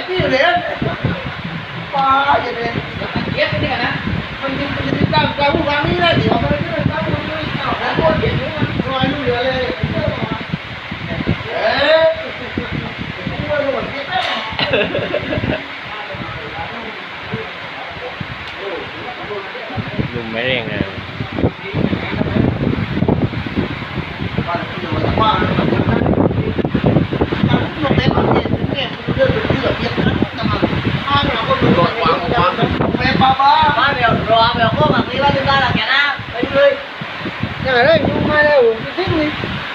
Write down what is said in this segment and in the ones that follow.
พี่เลยปลาอย่างนี้เย็บนี่นะมันจะตั้งตั้งวางนี่นะเดี๋ยวมันจะตั้งวางนี่เอาแล้วก็เย็บมันลอยลูกเรือเลยลุงไม่เร่งเลยบ้านเดียวรอแบบก็แบบนี้ว่าจะได้หลักแกนะไปเลยอย่างไรยุ่งมาแล้วทิ้งนี่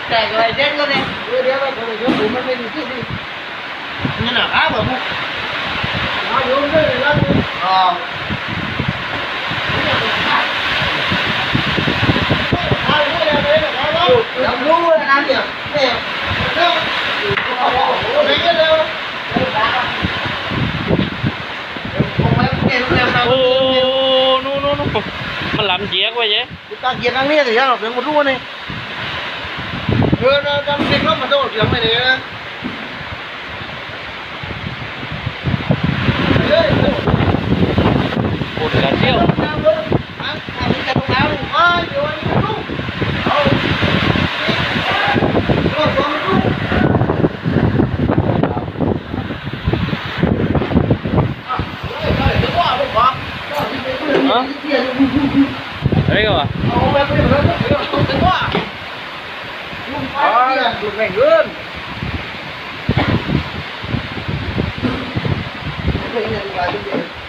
แต่ก็ไอ้เด็กก็เนี่ยเดี๋ยวเราคนเดียวผมมันไม่ดีที่นี่นี่นะอ้าวแบบมันอ้าวยุ่งเลยแล้วอ๋อแล้วรู้นะเนี่ยเนี่ยเร็วโอ้โหไม่กันเร็วโอ้นู่นมันหลำเจี๊ยกไว้เจ๊ ta giết ăn nia thì ra được một luôn này đưa nó trong cái mà đâu được này này một là tiêu đấy cơ à? Được này luôn. Đây là